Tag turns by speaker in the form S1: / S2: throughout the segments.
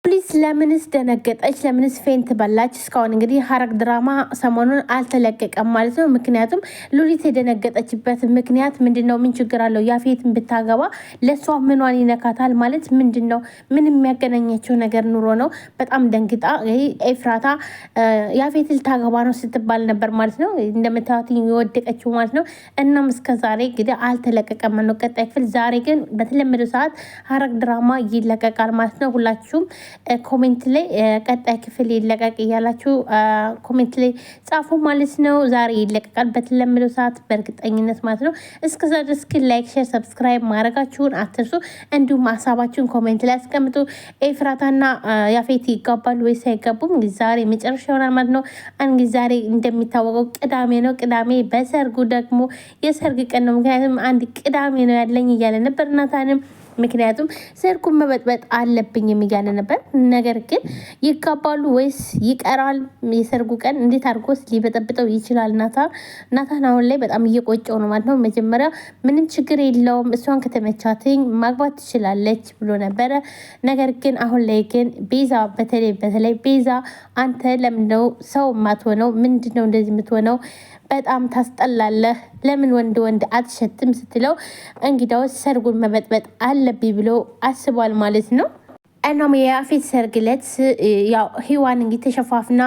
S1: ፖሊስ ለምንስ ደነገጠች? ለምንስ ፌንት በላች? እስካሁን እንግዲህ ሐረግ ድራማ ሰሞኑን አልተለቀቀም ማለት ነው። ምክንያቱም ሉሊት የደነገጠችበት ምክንያት ምንድነው? ምን ችግር አለው? ያፌትን ብታገባ ለሷ ምኗን ይነካታል ማለት ምንድነው? ምን የሚያገናኛቸው ነገር ኑሮ ነው? በጣም ደንግጣ ኤፍራታ ያፌት ልታገባ ነው ስትባል ነበር ማለት ነው። እንደምታዩት የወደቀችው ማለት ነው። እናም እስከዛሬ እንግዲህ አልተለቀቀም ነው ቀጣይ ክፍል። ዛሬ ግን በተለመደው ሰዓት ሐረግ ድራማ ይለቀቃል ማለት ነው። ሁላችሁም ኮሜንት ላይ ቀጣይ ክፍል ይለቀቅ እያላችሁ ኮሜንት ላይ ጻፉ ማለት ነው። ዛሬ ይለቀቃል በተለመደው ሰዓት በእርግጠኝነት ማለት ነው። እስከዛ ድረስ ግን ላይክ፣ ሼር፣ ሰብስክራይብ ማድረጋችሁን አትርሱ። እንዲሁም ሀሳባችሁን ኮሜንት ላይ አስቀምጡ። ኤፍራታና ያፌት ይጋባሉ ወይስ አይጋቡም? እንግዲህ ዛሬ መጨረሻ ይሆናል ማለት ነው። እንግዲህ ዛሬ እንደሚታወቀው ቅዳሜ ነው። ቅዳሜ በሰርጉ ደግሞ የሰርግ ቀን ነው። ምክንያቱም አንድ ቅዳሜ ነው ያለኝ እያለ ነበር ናታንም ምክንያቱም ሰርጉን መበጥበጥ አለብኝም እያለ ነበር። ነገር ግን ይጋባሉ ወይስ ይቀራል? የሰርጉ ቀን እንዴት አድርጎስ ሊበጠብጠው ይችላል? ናታን አሁን ላይ በጣም እየቆጨው ነው ማለት ነው። መጀመሪያ ምንም ችግር የለውም እሷን ከተመቻትኝ ማግባት ትችላለች ብሎ ነበረ። ነገር ግን አሁን ላይ ግን ቤዛ በተለይ ቤዛ አንተ ለምንድነው ሰው የማትሆነው? ምንድነው እንደዚህ የምትሆነው? በጣም ታስጠላለህ። ለምን ወንድ አትሸትም ስትለው እንግዳውስ ሰርጉን መበጥበጥ አለብኝ ብሎ አስቧል ማለት ነው። እናም የያፌት ሰርግ ዕለት ያው ሂዋን እንግዲህ ተሸፋፍና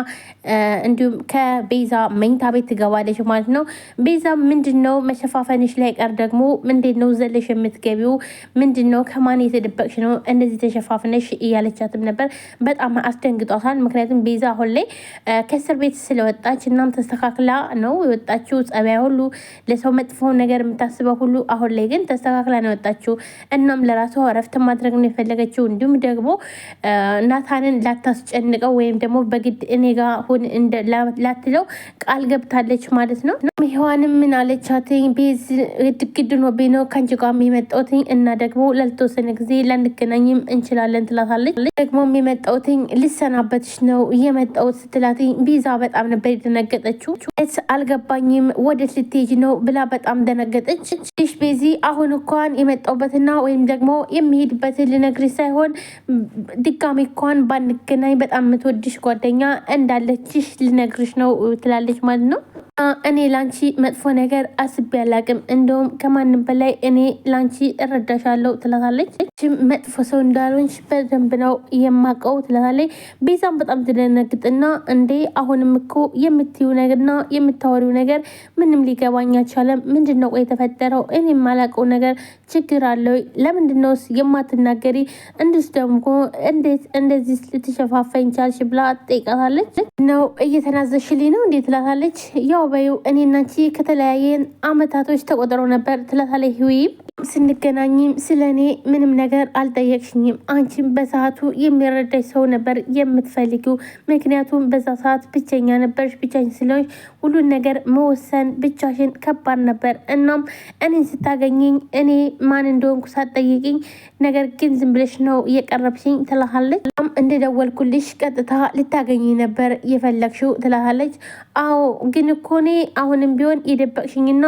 S1: እንዲሁም ከቤዛ መኝታ ቤት ትገባለች ማለት ነው። ቤዛ ምንድነው መሸፋፈንሽ ላይ ቀር ደግሞ ምንድነው ዘለሽ የምትገቢው? ምንድነው ከማን የተደበቅሽ ነው እንደዚህ ተሸፋፍነሽ እያለቻትም ነበር። በጣም አስደንግጧታል። ምክንያቱም ቤዛ አሁን ላይ ከእስር ቤት ስለወጣች እናም ተስተካክላ ነው የወጣችው። ጸባይ ሁሉ ለሰው መጥፎ ነገር የምታስበው ሁሉ አሁን ላይ ግን ተስተካክላ ነው የወጣችው። እናም ለራሷ እረፍት ማድረግ ነው የፈለገችው። እንዲሁም ደግሞ ናታንን ላታስጨንቀው ወይም ደግሞ በግድ እኔ ጋ ሁን ላትለው ቃል ገብታለች ማለት ነው። ሔዋንም ምን አለቻትኝ? ቤዝ ግድ ሆኖብኝ ነው ከአንቺ ጋር የመጣሁትኝ እና ደግሞ ላልተወሰነ ጊዜ ላንገናኝም እንችላለን ትላታለች። ደግሞ የመጣሁትኝ ልሰናበትሽ ነው የመጣሁት ስትላትኝ ቤዛ በጣም ነበር የደነገጠችው። አልገባኝም ወዴት ልትሄጂ ነው ብላ በጣም ደነገጠች። ሽ ቤዚ አሁን እንኳን የመጣሁበትና ወይም ደግሞ የሚሄድበትን ልነግርሽ ሳይሆን ድጋሜ እንኳን ባንገናኝ በጣም የምትወድሽ ጓደኛ እንዳለችሽ ልነግርሽ ነው ትላለች ማለት ነው። እኔ ላንቺ መጥፎ ነገር አስቤ አላቅም፣ እንደውም ከማንም በላይ እኔ ላንቺ እረዳሻለሁ ትላታለች። መጥፎ ሰው እንዳልሆንሽ በደንብ ነው የማውቀው ትላታለች። ቤዛም በጣም ትደነግጥና እንዴ አሁንም እኮ የምትዩ ነገርና የምታወሪው ነገር ምንም ሊገባኝ አልቻለም። ምንድነው የተፈጠረው? እኔ የማላውቀው ነገር ችግር አለው? ለምንድነውስ የማትናገሪ? እንድስ ደግሞ እንዴት እንደዚህ ልትሸፋፈኝ ቻልሽ? ብላ ትጠይቃታለች። ነው እየተናዘሽልኝ ነው እንዴት ትላታለች። ያው በዩ እኔ እና አንቺ ከተለያየን አመታቶች ተቆጥረው ነበር ትላታለች። ህይወይም ስንገናኝም ስለ እኔ ምንም ነገር አልጠየቅሽኝም። አንቺም በሰዓቱ የሚረዳሽ ሰው ነበር የምትፈልጊው። ምክንያቱም በዛ ሰዓት ብቸኛ ነበርሽ። ብቻሽን ስለሆንሽ ሁሉን ነገር መወሰን ብቻሽን ከባድ ነበር። እናም እኔን ስታገኘኝ እኔ ማን እንደሆንኩ ሳትጠይቅኝ ነገር ግን ዝም ብለሽ ነው እየቀረብሽኝ ትላታለች። እንደደወልኩልሽ ቀጥታ ልታገኝ ነበር የፈለግሽው ትላታለች። አዎ ግን እኮ እኔ አሁንም ቢሆን የደበቅሽኝና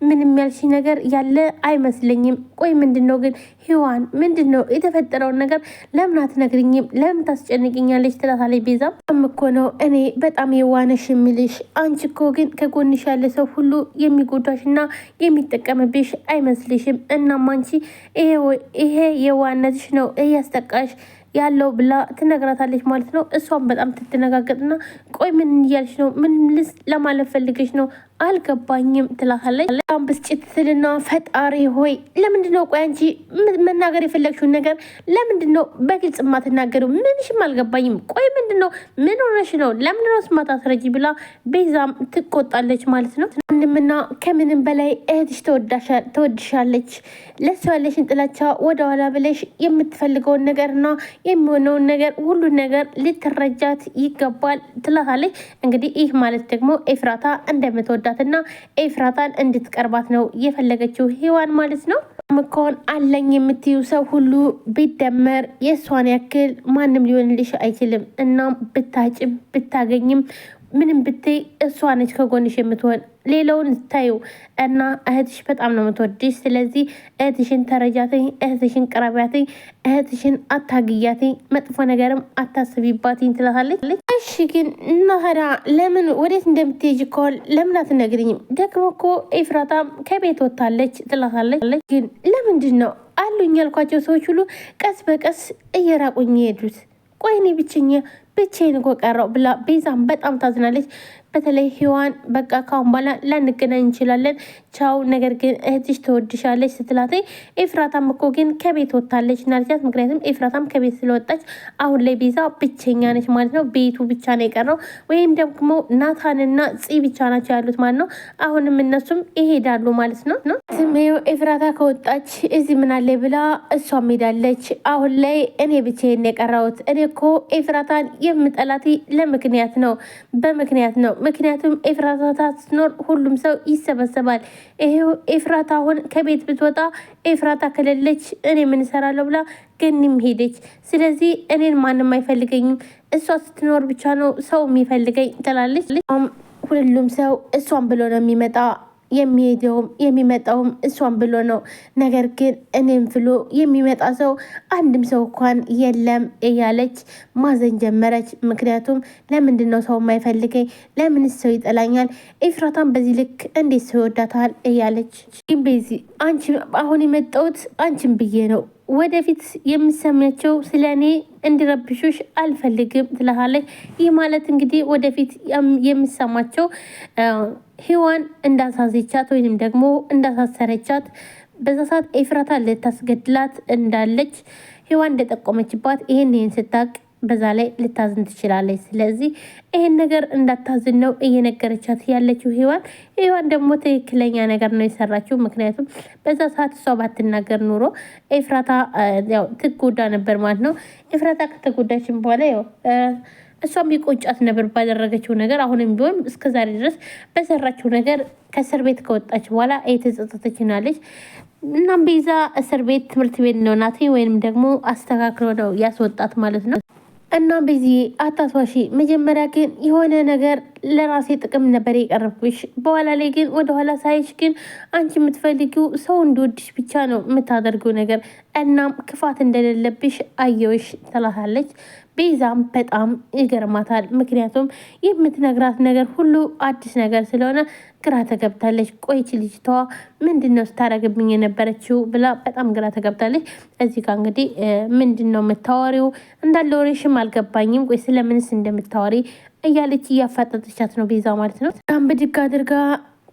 S1: ምንም ያልሽ ነገር ያለ አይመስለኝም። ቆይ ምንድነው ግን ሔዋን ምንድነው የተፈጠረውን ነገር ለምን አትነግሪኝም? ለምን ታስጨንቅኛለች? ትላታለች። ቤዛም እኮ ነው እኔ በጣም የዋነሽ የሚልሽ። አንቺ እኮ ግን ከጎንሽ ያለ ሰው ሁሉ የሚጎዳሽና የሚጠቀምብሽ አይመስልሽም። እናም አንቺ ይሄ የዋነትሽ ነው እያስጠቃሽ ያለው ብላ ትነግራታለች ማለት ነው። እሷም በጣም ትደነጋገጥና ቆይ ምን እያልሽ ነው? ምን ለማለት ፈልገሽ ነው? አልገባኝም ትላታለች። በጣም ብስጭት ስልና ፈጣሪ ሆይ ለምንድነው ቆይ አንቺ መናገር የፈለግሽውን ነገር ለምንድነው በግልጽ ማትናገሩ? ምንሽም አልገባኝም። ቆይ ምንድነው? ምን ሆነሽ ነው? ለምንድነው ስማት አስረጂ ብላ ቤዛም ትቆጣለች ማለት ነው። ምንምና ከምንም በላይ እህትሽ ተወድሻለች። ለሷ ያለሽን ጥላቻ ወደኋላ ብለሽ የምትፈልገውን ነገርና የሚሆነውን ነገር ሁሉን ነገር ልትረጃት ይገባል ትላታለች። እንግዲህ ይህ ማለት ደግሞ ኤፍራታ እንደምትወዳትና ኤፍራታን እንድትቀርባት ነው የፈለገችው ሔዋን ማለት ነው። ምኮን አለኝ የምትዩ ሰው ሁሉ ቢደመር የእሷን ያክል ማንም ሊሆንልሽ አይችልም። እናም ብታጭም ብታገኝም ምንም ብትይ እሷ ነች ከጎንሽ የምትሆን ሌላውን ታዩ እና እህትሽ በጣም ነው የምትወድሽ። ስለዚህ እህትሽን ተረጃትኝ፣ እህትሽን ቅረቢያትኝ፣ እህትሽን አታግያትኝ፣ መጥፎ ነገርም አታስቢባትኝ ትላታለች። እሺ ግን ናሀዳ ለምን ወዴት እንደምትሄጅ ከሆን ለምን አትነግሪኝም? ደግሞ እኮ ኤፍራታም ከቤት ወጥታለች ትላታለች። ግን ለምንድን ነው አሉኝ ያልኳቸው ሰዎች ሁሉ ቀስ በቀስ እየራቁኝ የሄዱት? ቆይኔ ብቻዬን እኮ ቀረው ብላ ቤዛም በጣም ታዝናለች። በተለይ ሔዋን በቃ ካሁን በኋላ ላንገናኝ እንችላለን ቻው፣ ነገር ግን እህትሽ ትወድሻለች ስትላት ኤፍራታም እኮ ግን ከቤት ወጥታለች ናልቻት። ምክንያቱም ኤፍራታም ከቤት ስለወጣች አሁን ላይ ቤዛ ብቸኛ ነች ማለት ነው። ቤቱ ብቻ ነው የቀረው፣ ወይም ደግሞ ናታንና ፂ ብቻ ናቸው ያሉት ማለት ነው። አሁንም እነሱም ይሄዳሉ ማለት ነው። ስሜው ኤፍራታ ከወጣች እዚህ ምናለ ብላ እሷም ሄዳለች። አሁን ላይ እኔ ብቻዬን የቀረሁት። እኔ እኮ ኤፍራታን የምጠላት ለምክንያት ነው፣ በምክንያት ነው። ምክንያቱም ኤፍራታ ስትኖር ሁሉም ሰው ይሰበሰባል። ይሄው ኤፍራታ አሁን ከቤት ብትወጣ ኤፍራታ ከሌለች እኔ ምን እሰራለሁ ብላ ገኒም ሄደች። ስለዚህ እኔን ማንም አይፈልገኝም፣ እሷ ስትኖር ብቻ ነው ሰው የሚፈልገኝ ትላለች። ሁሉም ሰው እሷን ብሎ ነው የሚመጣ የሚሄደውም የሚመጣውም እሷን ብሎ ነው። ነገር ግን እኔም ብሎ የሚመጣ ሰው አንድም ሰው እንኳን የለም እያለች ማዘን ጀመረች። ምክንያቱም ለምንድን ነው ሰው የማይፈልገኝ? ለምንስ ሰው ይጠላኛል? ኤፍራታን በዚህ ልክ እንዴት ሰው ይወዳታል? እያለች ግን ቤዚ አንቺ አሁን የመጣሁት አንቺን ብዬ ነው። ወደፊት የምሰሚያቸው ስለ እኔ እንዲረብሹሽ አልፈልግም ትልሃለች። ይህ ማለት እንግዲህ ወደፊት የምሰማቸው ሔዋን እንዳሳዘቻት ወይም ደግሞ እንዳሳሰረቻት በዛ ሰዓት ኤፍራታ ልታስገድላት እንዳለች ሔዋን እንደጠቆመችባት ይህን ስታቅ በዛ ላይ ልታዝን ትችላለች። ስለዚህ ይሄን ነገር እንዳታዝን ነው እየነገረቻት ያለችው ሔዋን ደግሞ ትክክለኛ ነገር ነው የሰራችው። ምክንያቱም በዛ ሰዓት እሷ ባትናገር ኑሮ ኤፍራታ ያው ትጎዳ ነበር ማለት ነው። ኤፍራታ ከተጎዳችን በኋላ ያው እሷም ቢቆጫት ነበር ባደረገችው ነገር። አሁንም ቢሆን እስከዛሬ ድረስ በሰራችው ነገር ከእስር ቤት ከወጣች በኋላ የተጸጸተች ናለች። እናም ቤዛ እስር ቤት ትምህርት ቤት ነው ናት ወይንም ደግሞ አስተካክሎ ነው ያስወጣት ማለት ነው። እና በዚህ አታስዋሺ። መጀመሪያ ግን የሆነ ነገር ለራሴ ጥቅም ነበር የቀረብኩሽ። በኋላ ላይ ግን ወደኋላ ሳይሽ ግን አንቺ የምትፈልጊው ሰው እንዲወድሽ ብቻ ነው የምታደርገው ነገር። እናም ክፋት እንደሌለብሽ አየውሽ ትላታለች። ቤዛም በጣም ይገርማታል። ምክንያቱም የምትነግራት ነገር ሁሉ አዲስ ነገር ስለሆነ ግራ ተገብታለች። ቆይች ልጅቷ ምንድን ነው ስታረግብኝ የነበረችው ብላ በጣም ግራ ተገብታለች። እዚህ ጋር እንግዲህ ምንድን ነው የምታወሪው? እንዳለ ወሬሽም አልገባኝም። ቆይ ስለምንስ እንደምታወሪ እያለች እያፋጠጠቻት ነው ቤዛ ማለት ነው። በጣም ብድግ አድርጋ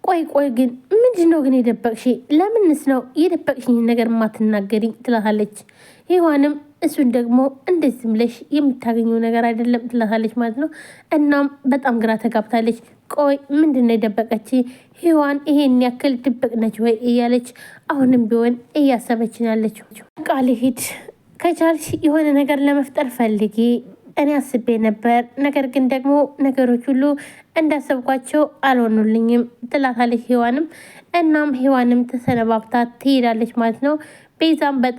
S1: ቆይ ግን ምንድን ነው ግን የደበቅሽ? ለምንስ ነው የደበቅሽኝ ነገር ማትናገሪኝ? ትላታለች። ሔዋንም እሱን ደግሞ እንደዚህ ብለሽ የምታገኘው ነገር አይደለም ትላታለች ማለት ነው። እናም በጣም ግራ ተጋብታለች። ቆይ ምንድን ነው የደበቀች? ሔዋን ይሄን ያክል ድብቅ ነች ወይ እያለች አሁንም ቢሆን እያሰበችን ያለችው። ቃል ሂድ ከቻልሽ የሆነ ነገር ለመፍጠር ፈልጊ። እኔ አስቤ ነበር፣ ነገር ግን ደግሞ ነገሮች ሁሉ እንዳሰብኳቸው አልሆኑልኝም ትላታለች ሔዋንም። እናም ሔዋንም ተሰነባብታ ትሄዳለች ማለት ነው። ቤዛም በጣም